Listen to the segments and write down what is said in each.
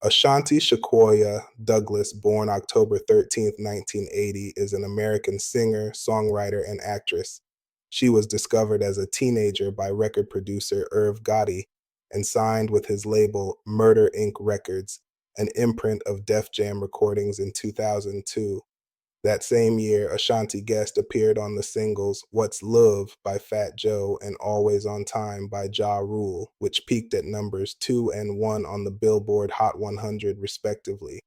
Ashanti Shakoya Douglas, born October 13th, 1980, is an American singer, songwriter, and actress. She was discovered as a teenager by record producer Irv Gotti and signed with his label Murder Inc. Records, an imprint of Def Jam Recordings in 2002. That same year, Ashanti guest appeared on the singles What's Love by Fat Joe and Always on Time by Ja Rule, which peaked at numbers 2 and 1 on the Billboard Hot 100 respectively.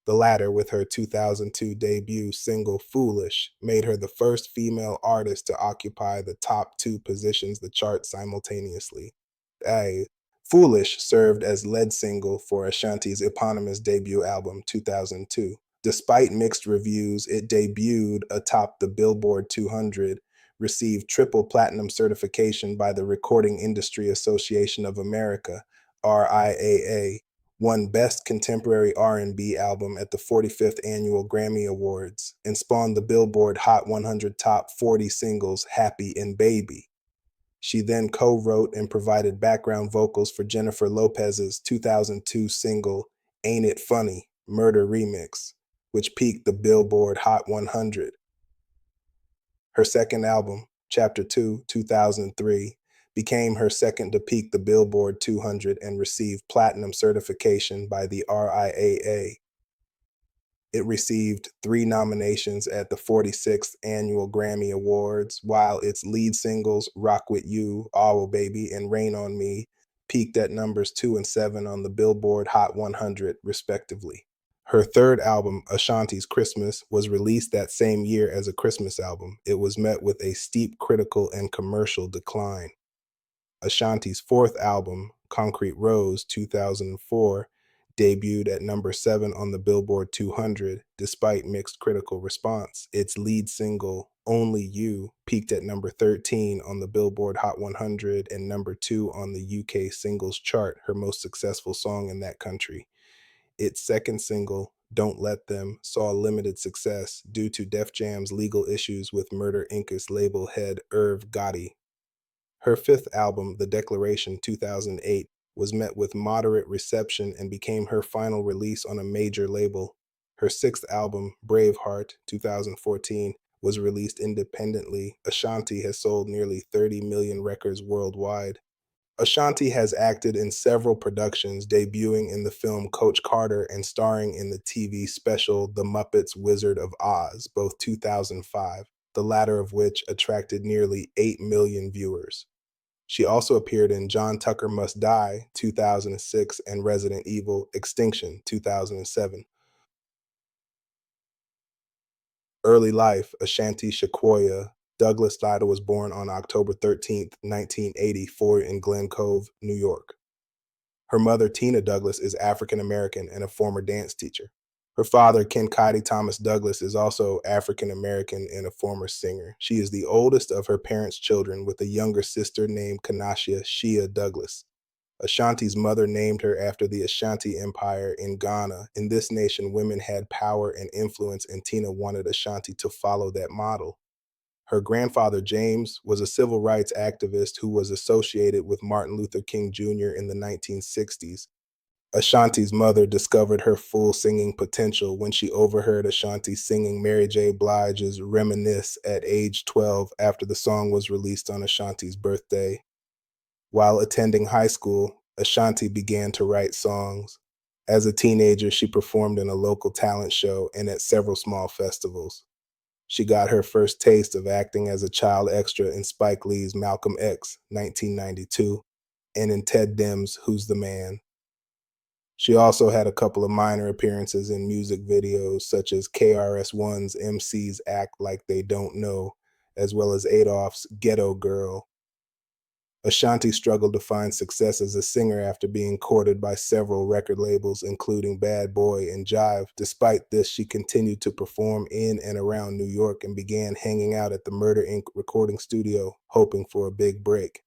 The latter, with her 2002 debut single Foolish, made her the first female artist to occupy the top two positions the chart simultaneously. A Foolish served as lead single for Ashanti's eponymous debut album 2002. Despite mixed reviews, it debuted atop the Billboard 200, received triple platinum certification by the Recording Industry Association of America, RIAA, won Best Contemporary R&B Album at the 45th Annual Grammy Awards, and spawned the Billboard Hot 100 Top 40 singles Happy and Baby. She then co-wrote and provided background vocals for Jennifer Lopez's 2002 single Ain't It Funny, Murder Remix, which peaked the Billboard Hot 100. Her second album, Chapter 2, 2003, became her second to peak the Billboard 200 and received platinum certification by the RIAA. It received 3 nominations at the 46th Annual Grammy Awards, while its lead singles, Rock With You, Oh Baby, and Rain On Me, peaked at numbers 2 and 7 on the Billboard Hot 100, respectively. Her third album, Ashanti's Christmas, was released that same year as a Christmas album. It was met with a steep critical and commercial decline. Ashanti's fourth album, Concrete Rose, 2004, debuted at number 7 on the Billboard 200 despite mixed critical response. Its lead single, Only You, peaked at number 13 on the Billboard Hot 100 and number 2 on the UK singles chart, her most successful song in that country. Its second single, Don't Let Them, saw limited success due to Def Jam's legal issues with Murder Inc.'s label head Irv Gotti. Her fifth album, The Declaration 2008, was met with moderate reception and became her final release on a major label. Her sixth album, Braveheart 2014, was released independently. Ashanti has sold nearly 30 million records worldwide. Ashanti has acted in several productions, debuting in the film Coach Carter and starring in the TV special The Muppets Wizard of Oz, both 2005, the latter of which attracted nearly 8 million viewers. She also appeared in John Tucker Must Die, 2006, and Resident Evil Extinction, 2007. Early life, Ashanti Shakoya Douglas Lytle was born on October 13th, 1984 in Glen Cove, New York. Her mother, Tina Douglas, is African American and a former dance teacher. Her father, Kincaidi Thomas Douglas, is also African American and a former singer. She is the oldest of her parents' children, with a younger sister named Kanashia Shia Douglas. Ashanti's mother named her after the Ashanti Empire in Ghana. In this nation, women had power and influence, and Tina wanted Ashanti to follow that model. Her grandfather, James, was a civil rights activist who was associated with Martin Luther King Jr. in the 1960s. Ashanti's mother discovered her full singing potential when she overheard Ashanti singing Mary J. Blige's Reminisce at age 12 after the song was released on Ashanti's birthday. While attending high school, Ashanti began to write songs. As a teenager, she performed in a local talent show and at several small festivals. She got her first taste of acting as a child extra in Spike Lee's Malcolm X, 1992, and in Ted Dem's Who's the Man. She also had a couple of minor appearances in music videos such as KRS-One's MCs Act Like They Don't Know, as well as Adolph's Ghetto Girl. Ashanti struggled to find success as a singer after being courted by several record labels, including Bad Boy and Jive. Despite this, she continued to perform in and around New York and began hanging out at the Murder Inc. recording studio, hoping for a big break.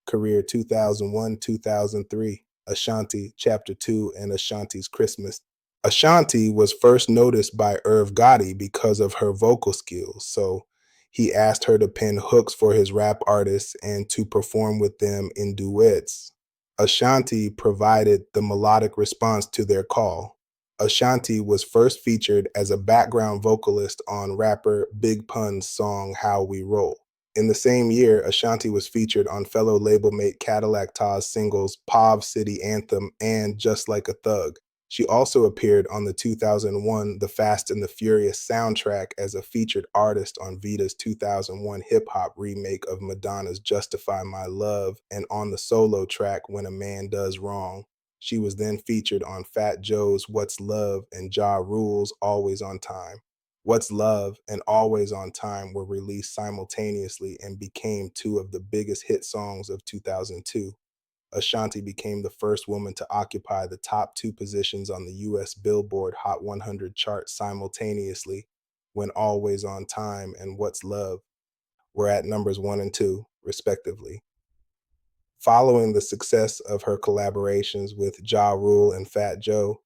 Career 2001-2003, Ashanti, Chapter 2, and Ashanti's Christmas. Ashanti was first noticed by Irv Gotti because of her vocal skills, so he asked her to pen hooks for his rap artists and to perform with them in duets. Ashanti provided the melodic response to their call. Ashanti was first featured as a background vocalist on rapper Big Pun's song How We Roll. In the same year, Ashanti was featured on fellow label mate Cadillac Tah's singles Pav City Anthem and Just Like a Thug. She also appeared on the 2001 The Fast and the Furious soundtrack as a featured artist on Vita's 2001 hip hop remake of Madonna's Justify My Love and on the solo track When a Man Does Wrong. She was then featured on Fat Joe's What's Love and Ja Rule's Always on Time. What's Love and Always on Time were released simultaneously and became two of the biggest hit songs of 2002. Ashanti became the first woman to occupy the top two positions on the US Billboard Hot 100 chart simultaneously when Always on Time and What's Love were at numbers 1 and 2, respectively. Following the success of her collaborations with Ja Rule and Fat Joe,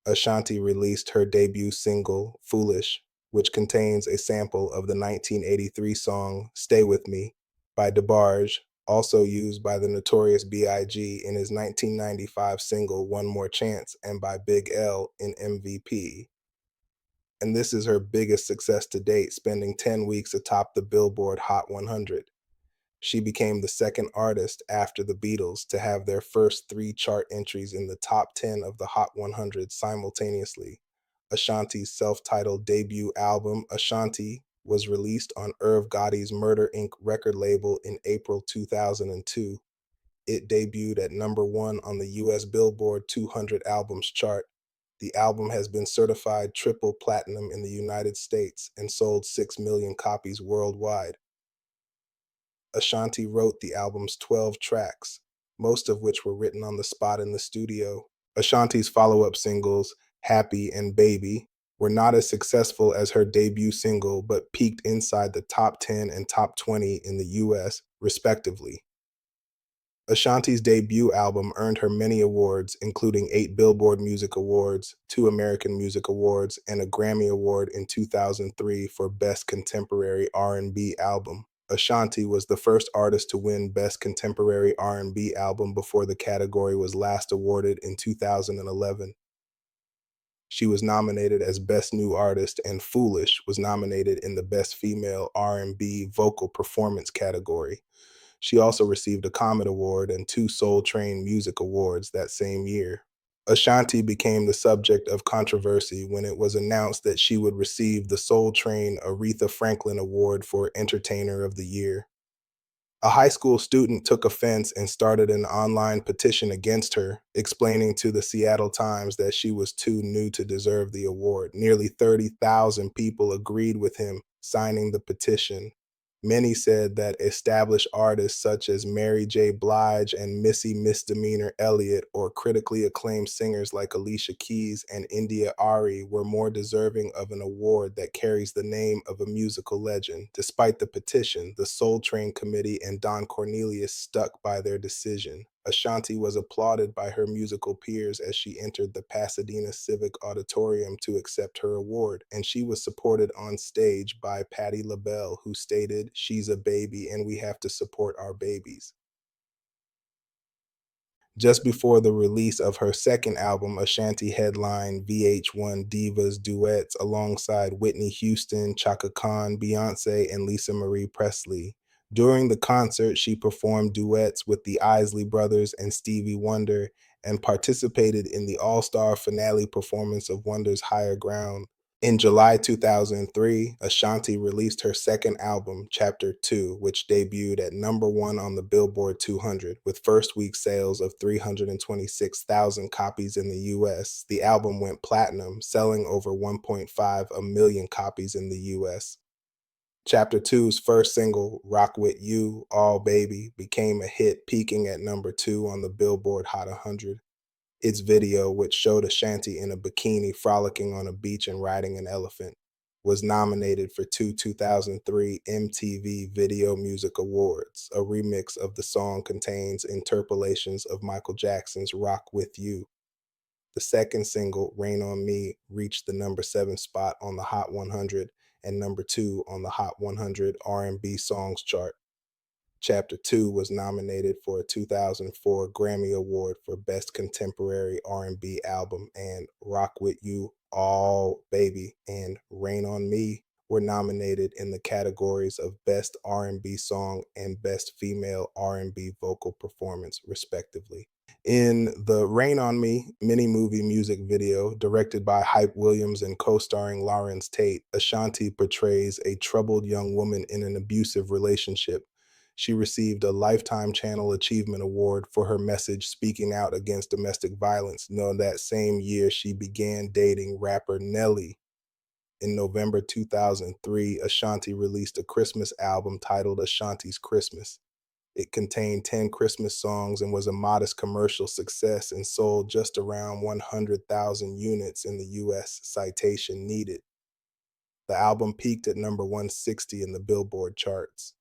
Ashanti released her debut single, Foolish, which contains a sample of the 1983 song Stay With Me by DeBarge, also used by the Notorious B.I.G. in his 1995 single One More Chance and by Big L in MVP. And this is her biggest success to date, spending 10 weeks atop the Billboard Hot 100. She became the second artist after the Beatles to have their first three chart entries in the top 10 of the Hot 100 simultaneously. Ashanti's self-titled debut album, Ashanti, was released on Irv Gotti's Murder Inc. record label in April 2002. It debuted at number 1 on the US Billboard 200 albums chart. The album has been certified triple platinum in the United States and sold 6 million copies worldwide. Ashanti wrote the album's 12 tracks, most of which were written on the spot in the studio. Ashanti's follow-up singles, Happy and Baby, were not as successful as her debut single, but peaked inside the top 10 and top 20 in the US, respectively. Ashanti's debut album earned her many awards, including 8 Billboard Music Awards, 2 American Music Awards, and a Grammy Award in 2003 for Best Contemporary R&B Album. Ashanti was the first artist to win Best Contemporary R&B Album before the category was last awarded in 2011. She was nominated as Best New Artist, and Foolish was nominated in the Best Female R&B Vocal Performance category. She also received a Comet Award and 2 Soul Train Music Awards that same year. Ashanti became the subject of controversy when it was announced that she would receive the Soul Train Aretha Franklin Award for Entertainer of the Year. A high school student took offense and started an online petition against her, explaining to the Seattle Times that she was too new to deserve the award. Nearly 30,000 people agreed with him, signing the petition. Many said that established artists such as Mary J. Blige and Missy Misdemeanor Elliott, or critically acclaimed singers like Alicia Keys and India Ari, were more deserving of an award that carries the name of a musical legend. Despite the petition, the Soul Train Committee and Don Cornelius stuck by their decision. Ashanti was applauded by her musical peers as she entered the Pasadena Civic Auditorium to accept her award, and she was supported on stage by Patti LaBelle, who stated, "She's a baby and we have to support our babies." Just before the release of her second album, Ashanti headlined VH1 Divas Duets alongside Whitney Houston, Chaka Khan, Beyonce, and Lisa Marie Presley. During the concert, she performed duets with the Isley Brothers and Stevie Wonder and participated in the all-star finale performance of Wonder's Higher Ground. In July 2003, Ashanti released her second album, Chapter 2, which debuted at number 1 on the Billboard 200 with first week sales of 326,000 copies in the US. The album went platinum, selling over 1.5 million copies in the US. Chapter Two's first single, Rock With You, All Baby, became a hit, peaking at number 2 on the Billboard Hot 100. Its video, which showed Ashanti in a bikini frolicking on a beach and riding an elephant, was nominated for 2003 MTV Video Music Awards. A remix of the song contains interpolations of Michael Jackson's Rock With You. The second single, Rain on Me, reached the number 7 spot on the Hot 100 and number 2 on the Hot 100 R&B Songs chart. Chapter 2 was nominated for a 2004 Grammy Award for Best Contemporary R&B Album, and Rock With You All Baby and Rain on Me were nominated in the categories of Best R&B Song and Best Female R&B Vocal Performance, respectively. In the Rain on Me mini-movie music video, directed by Hype Williams and co-starring Lawrence Tate, Ashanti portrays a troubled young woman in an abusive relationship. She received a Lifetime Channel Achievement Award for her message speaking out against domestic violence. No, that same year, she began dating rapper Nelly. In November 2003, Ashanti released a Christmas album titled Ashanti's Christmas. It contained 10 Christmas songs and was a modest commercial success and sold just around 100,000 units in the US. Citation needed. The album peaked at number 160 in the Billboard charts.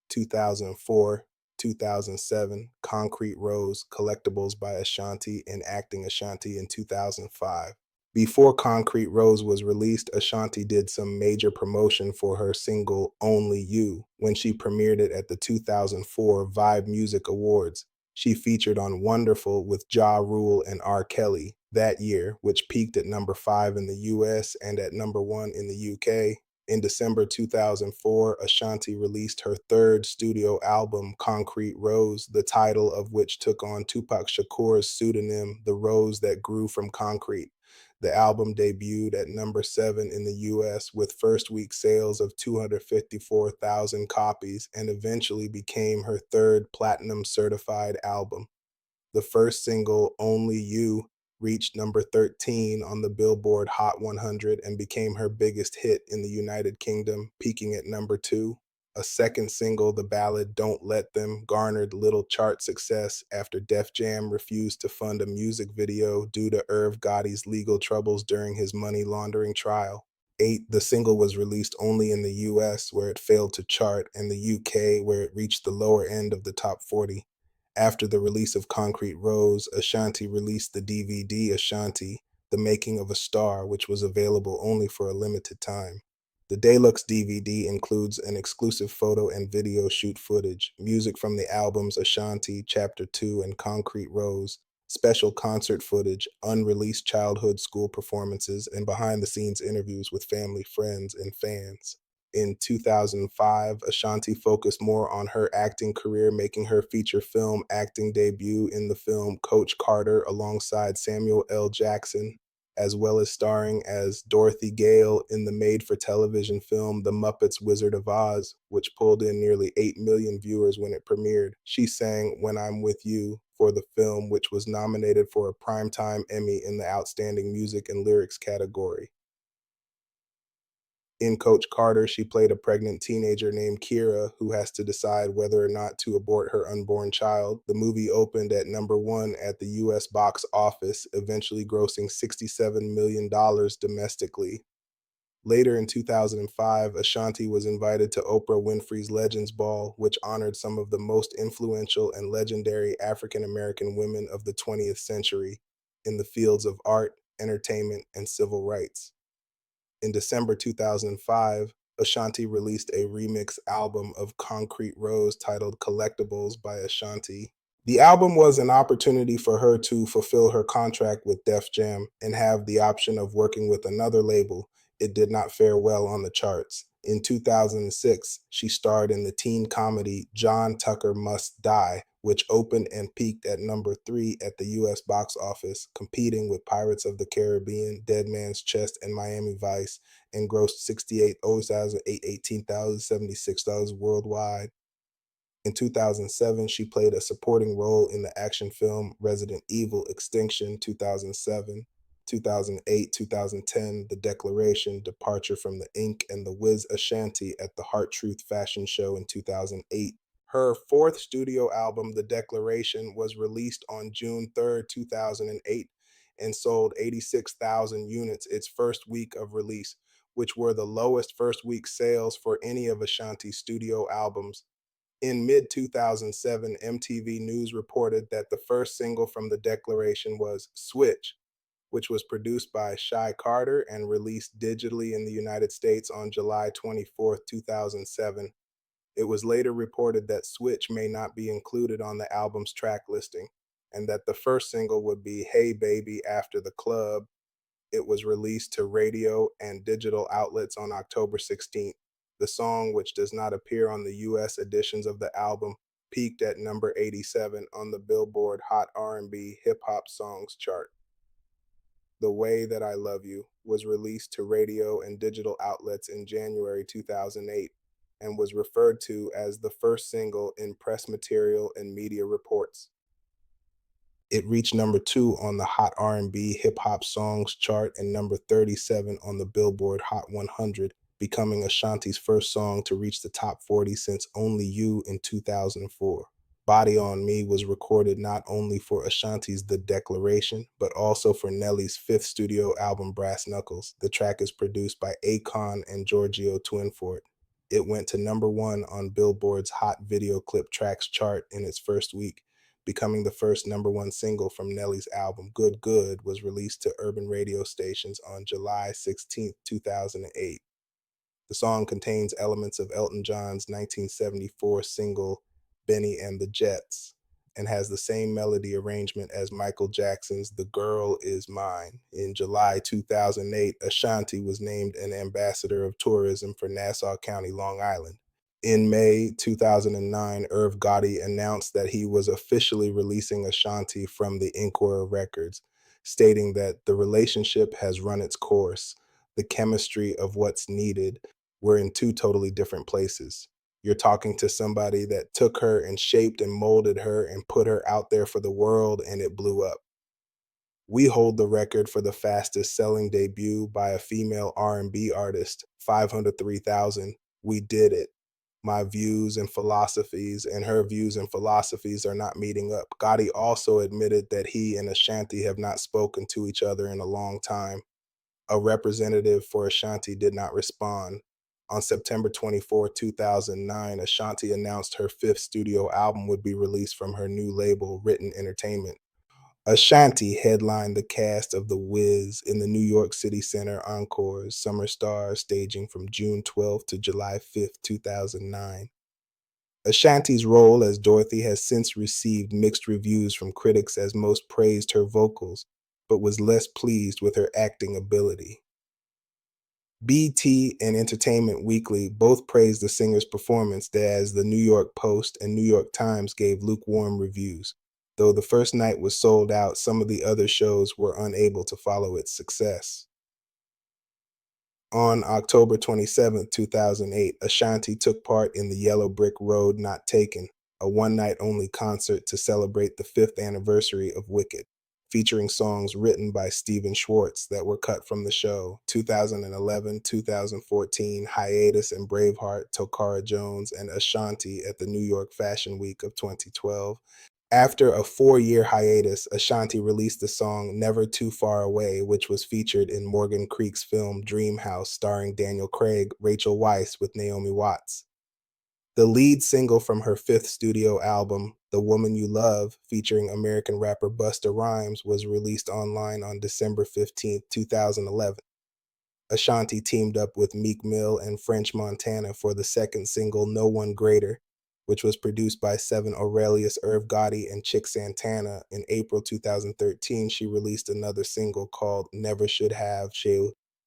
2004, 2007, Concrete Rose, Collectibles by Ashanti, and Acting Ashanti in 2005. Before Concrete Rose was released, Ashanti did some major promotion for her single Only You when she premiered it at the 2004 Vibe Music Awards. She featured on Wonderful with Ja Rule and R. Kelly that year, which peaked at number 5 in the US and at number 1 in the UK. In December 2004, Ashanti released her third studio album, Concrete Rose, the title of which took on Tupac Shakur's pseudonym, The Rose That Grew From Concrete. The album debuted at number 7 in the US with first week sales of 254,000 copies and eventually became her third platinum certified album. The first single, Only You, reached number 13 on the Billboard Hot 100 and became her biggest hit in the United Kingdom, peaking at number 2. A second single, the ballad Don't Let Them, garnered little chart success after Def Jam refused to fund a music video due to Irv Gotti's legal troubles during his money laundering trial. 8, the single was released only in the US, where it failed to chart, and the UK, where it reached the lower end of the top 40. After the release of Concrete Rose, Ashanti released the DVD Ashanti, The Making of a Star, which was available only for a limited time. The Deluxe DVD includes an exclusive photo and video shoot footage, music from the albums Ashanti, Chapter 2, and Concrete Rose, special concert footage, unreleased childhood school performances, and behind-the-scenes interviews with family, friends, and fans. In 2005, Ashanti focused more on her acting career, making her feature film acting debut in the film Coach Carter alongside Samuel L. Jackson, as well as starring as Dorothy Gale in the made-for-television film The Muppets Wizard of Oz, which pulled in nearly 8 million viewers when it premiered. She sang When I'm With You for the film, which was nominated for a Primetime Emmy in the Outstanding Music and Lyrics category. In Coach Carter, she played a pregnant teenager named Kira who has to decide whether or not to abort her unborn child. The movie opened at number 1 at the US box office, eventually grossing $67 million domestically. Later in 2005, Ashanti was invited to Oprah Winfrey's Legends Ball, which honored some of the most influential and legendary African American women of the 20th century in the fields of art, entertainment, and civil rights. In December 2005, Ashanti released a remix album of Concrete Rose titled Collectibles by Ashanti. The album was an opportunity for her to fulfill her contract with Def Jam and have the option of working with another label. It did not fare well on the charts. In 2006, she starred in the teen comedy John Tucker Must Die, which opened and peaked at number 3 at the US box office, competing with Pirates of the Caribbean, Dead Man's Chest, and Miami Vice, and grossed $68,818,076 worldwide. In 2007, she played a supporting role in the action film Resident Evil Extinction 2007, 2008, 2010, The Declaration, Departure from the Ink, and The Wiz Ashanti at the Heart Truth Fashion Show in 2008. Her fourth studio album, The Declaration, was released on June 3rd, 2008, and sold 86,000 units its first week of release, which were the lowest first week sales for any of Ashanti's studio albums. In mid 2007, MTV News reported that the first single from The Declaration was Switch, which was produced by Shy Carter and released digitally in the United States on July 24th, 2007. It was later reported that Switch may not be included on the album's track listing, and that the first single would be Hey Baby After the Club. It was released to radio and digital outlets on October 16th. The song, which does not appear on the US editions of the album, peaked at number 87 on the Billboard Hot R&B Hip Hop Songs chart. The Way That I Love You was released to radio and digital outlets in January 2008 and was referred to as the first single in press material and media reports. It reached number 2 on the Hot R&B Hip Hop Songs chart and number 37 on the Billboard Hot 100, becoming Ashanti's first song to reach the top 40 since Only You in 2004. Body on Me was recorded not only for Ashanti's The Declaration, but also for Nelly's fifth studio album Brass Knuckles. The track is produced by Akon and Giorgio Twinfort. It went to number 1 on Billboard's Hot Video Clip Tracks chart in its first week, becoming the first number 1 single from Nelly's album. Good Good was released to urban radio stations on July 16, 2008. The song contains elements of Elton John's 1974 single Benny and the Jets and has the same melody arrangement as Michael Jackson's The Girl Is Mine. In July 2008, Ashanti was named an ambassador of tourism for Nassau County, Long Island. In May 2009, Irv Gotti announced that he was officially releasing Ashanti from the Encore Records, stating that the relationship has run its course. The chemistry of what's needed. We're in two totally different places. You're talking to somebody that took her and shaped and molded her and put her out there for the world, and it blew up. We hold the record for the fastest selling debut by a female R&B artist, 503,000. We did it. My views and philosophies and her views and philosophies are not meeting up. Gotti also admitted that he and Ashanti have not spoken to each other in a long time. A representative for Ashanti did not respond. On September 24, 2009, Ashanti announced her fifth studio album would be released from her new label, Written Entertainment. Ashanti headlined the cast of The Wiz in the New York City Center Encore's Summer Stars staging from June 12 to July 5, 2009. Ashanti's role as Dorothy has since received mixed reviews from critics, as most praised her vocals, but was less pleased with her acting ability. BT and Entertainment Weekly both praised the singer's performance, as the New York Post and New York Times gave lukewarm reviews. Though the first night was sold out, some of the other shows were unable to follow its success. On October 27, 2008, Ashanti took part in the Yellow Brick Road Not Taken, a one-night-only concert to celebrate the 5th anniversary of Wicked, featuring songs written by Stephen Schwartz that were cut from the show. 2011, 2014, Hiatus and Braveheart, Tokara Jones, and Ashanti at the New York Fashion Week of 2012. After a 4-year hiatus, Ashanti released the song Never Too Far Away, which was featured in Morgan Creek's film Dream House, starring Daniel Craig, Rachel Weisz with Naomi Watts. The lead single from her 5th studio album, The Woman You Love, featuring American rapper Busta Rhymes, was released online on December 15, 2011. Ashanti teamed up with Meek Mill and French Montana for the second single, No One Greater, which was produced by Seven Aurelius, Irv Gotti, and Chick Santana. In April 2013, she released another single called Never Should Have,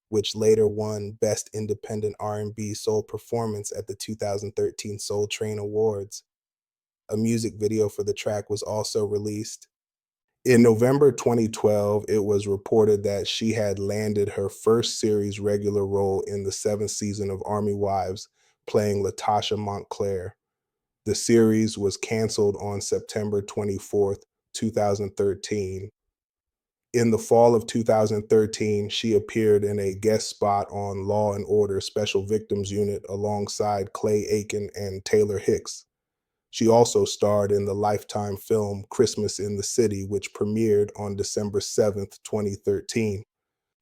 which later won Best Independent R&B Soul Performance at the 2013 Soul Train Awards. A music video for the track was also released. In November 2012, it was reported that she had landed her first series regular role in the 7th season of Army Wives, playing Latasha Montclair. The series was canceled on September 24th, 2013. In the fall of 2013, she appeared in a guest spot on Law and Order Special Victims Unit alongside Clay Aiken and Taylor Hicks. She also starred in the Lifetime film Christmas in the City, which premiered on December 7th, 2013.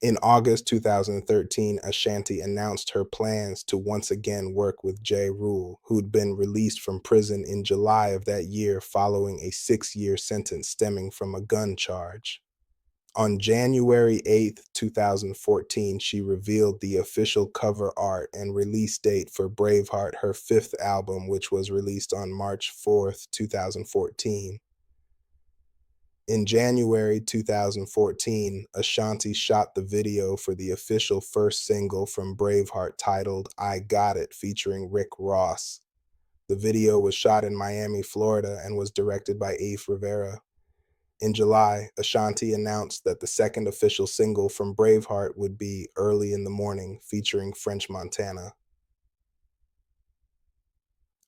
In August 2013, Ashanti announced her plans to once again work with Ja Rule, who'd been released from prison in July of that year following a 6-year sentence stemming from a gun charge. On January 8th, 2014, she revealed the official cover art and release date for Braveheart, her fifth album, which was released on March 4th, 2014. In January 2014, Ashanti shot the video for the official first single from Braveheart titled I Got It, featuring Rick Ross. The video was shot in Miami, Florida, and was directed by Eve Rivera. In July, Ashanti announced that the second official single from Braveheart would be Early in the Morning, featuring French Montana.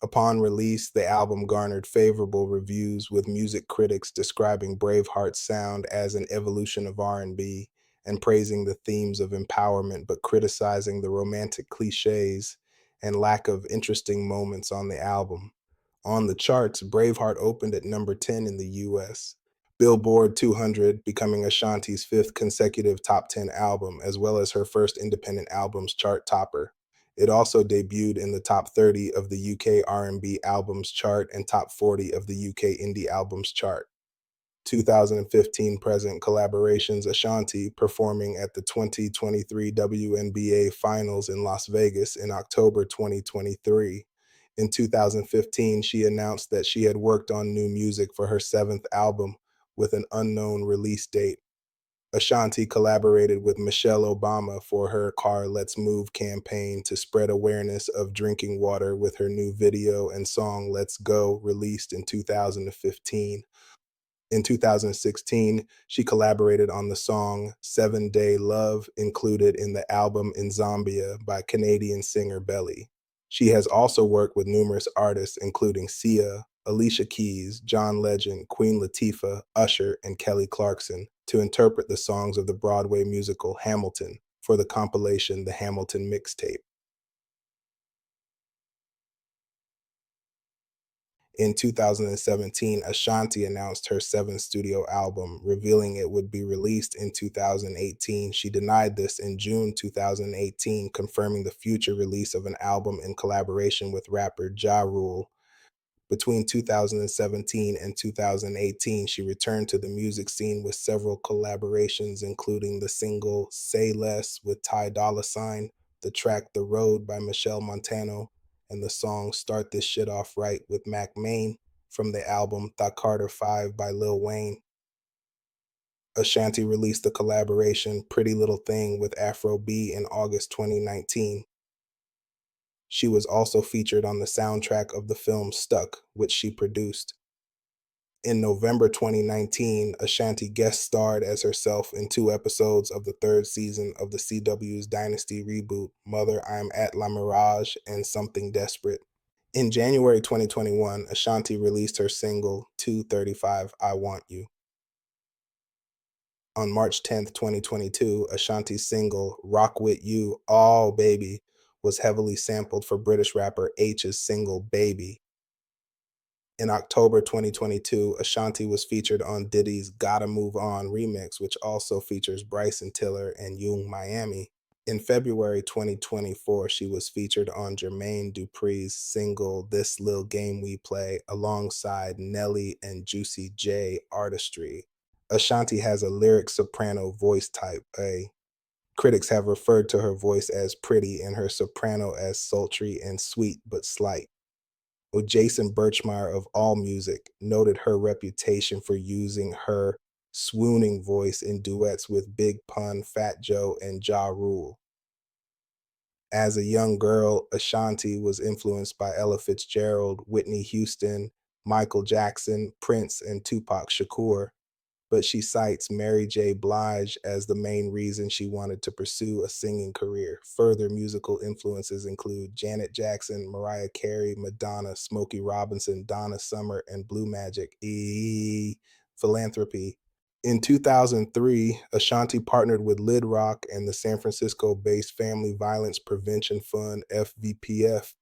Upon release, the album garnered favorable reviews, with music critics describing Braveheart's sound as an evolution of R&B and praising the themes of empowerment, but criticizing the romantic cliches and lack of interesting moments on the album. On the charts, Braveheart opened at number 10 in the US. Billboard 200, becoming Ashanti's fifth consecutive top 10 album, as well as her first independent albums chart topper. It also debuted in the top 30 of the UK R&B albums chart and top 40 of the UK indie albums chart. 2015 present collaborations: Ashanti performing at the 2023 WNBA Finals in Las Vegas in October 2023. In 2015, she announced that she had worked on new music for her seventh album with an unknown release date. Ashanti collaborated with Michelle Obama for her Car Let's Move campaign to spread awareness of drinking water with her new video and song Let's Go, released in 2015. In 2016, she collaborated on the song 7 Day Love, included in the album In Zambia by Canadian singer Belly. She has also worked with numerous artists, including Sia, Alicia Keys, John Legend, Queen Latifah, Usher, and Kelly Clarkson, to interpret the songs of the Broadway musical Hamilton for the compilation The Hamilton Mixtape. In 2017, Ashanti announced her seventh studio album, revealing it would be released in 2018. She denied this in June 2018, confirming the future release of an album in collaboration with rapper Ja Rule. Between 2017 and 2018, she returned to the music scene with several collaborations, including the single Say Less with Ty Dolla $ign, the track The Road by Michelle Montano, and the song Start This Shit Off Right with Mac Main from the album Tha Carter 5 by Lil Wayne. Ashanti released the collaboration Pretty Little Thing with Afro B in August 2019. She was also featured on the soundtrack of the film Stuck, which she produced. In November 2019, Ashanti guest starred as herself in 2 episodes of the third season of the CW's Dynasty reboot, Mother, I'm at La Mirage, and Something Desperate. In January 2021, Ashanti released her single 235 I Want You. On March 10th, 2022, Ashanti's single Rock With You, All Baby, was heavily sampled for British rapper H's single Baby. In October 2022, Ashanti was featured on Diddy's Gotta Move On remix, which also features Bryson Tiller and Young Miami. In February 2024, she was featured on Jermaine Dupri's single This Lil Game We Play alongside Nelly and Juicy J Artistry. Ashanti has a lyric soprano voice type. Critics have referred to her voice as pretty and her soprano as sultry and sweet but slight. Jason Birchmeier of AllMusic noted her reputation for using her swooning voice in duets with Big Pun, Fat Joe, and Ja Rule. As a young girl, Ashanti was influenced by Ella Fitzgerald, Whitney Houston, Michael Jackson, Prince, and Tupac Shakur, but she cites Mary J. Blige as the main reason she wanted to pursue a singing career. Further musical influences include Janet Jackson, Mariah Carey, Madonna, Smokey Robinson, Donna Summer, and Blue Magic. Philanthropy. In 2003, Ashanti partnered with Lid Rock and the San Francisco-based Family Violence Prevention Fund, FVPF,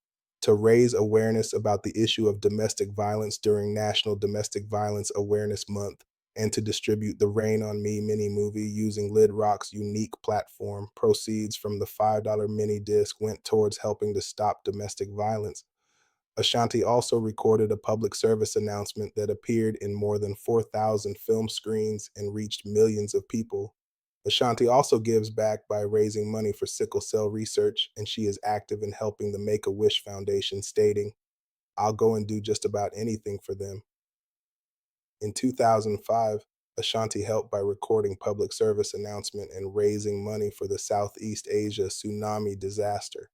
to raise awareness about the issue of domestic violence during National Domestic Violence Awareness Month, and to distribute the Rain on Me mini movie using Lid Rock's unique platform. Proceeds from the $5 mini disc went towards helping to stop domestic violence. Ashanti also recorded a public service announcement that appeared in more than 4,000 film screens and reached millions of people. Ashanti also gives back by raising money for sickle cell research, and she is active in helping the Make a Wish Foundation, stating, "I'll go and do just about anything for them." In 2005, Ashanti helped by recording public service announcement and raising money for the Southeast Asia tsunami disaster.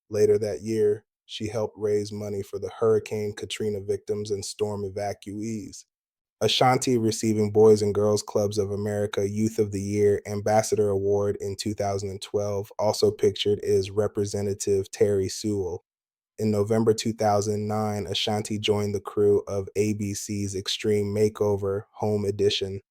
Later that year, she helped raise money for the Hurricane Katrina victims and storm evacuees. Ashanti receiving Boys and Girls Clubs of America Youth of the Year Ambassador Award in 2012, also pictured is Representative Terry Sewell. In November 2009, Ashanti joined the crew of ABC's Extreme Makeover Home Edition.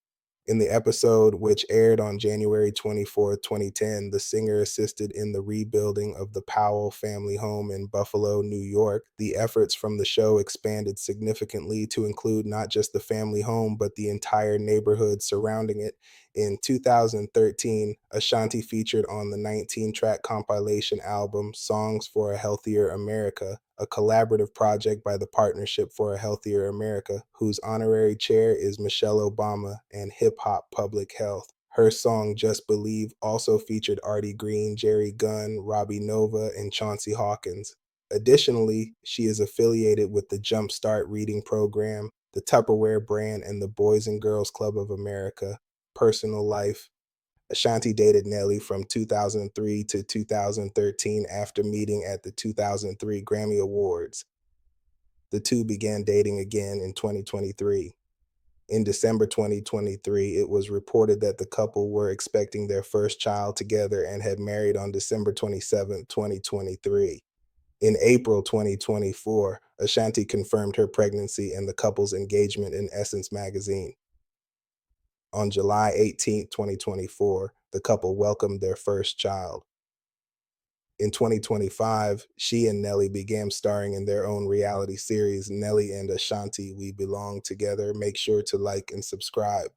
In the episode, which aired on January 24, 2010, the singer assisted in the rebuilding of the Powell family home in Buffalo, New York. The efforts from the show expanded significantly to include not just the family home, but the entire neighborhood surrounding it. In 2013, Ashanti featured on the 19-track compilation album Songs for a Healthier America, a collaborative project by the Partnership for a Healthier America, whose honorary chair is Michelle Obama and Hip Hop Public Health. Her song Just Believe also featured Artie Green, Jerry Gunn, Robbie Nova, and Chauncey Hawkins. Additionally, she is affiliated with the Jumpstart Reading Program, the Tupperware brand, and the Boys and Girls Club of America. Personal life: Ashanti dated Nelly from 2003 to 2013 after meeting at the 2003 Grammy Awards. The two began dating again in 2023. In December 2023, it was reported that the couple were expecting their first child together and had married on December 27, 2023. In April 2024, Ashanti confirmed her pregnancy and the couple's engagement in Essence magazine. On July 18, 2024, the couple welcomed their first child. In 2025, she and Nelly began starring in their own reality series, Nelly and Ashanti, We Belong Together. Make sure to like and subscribe.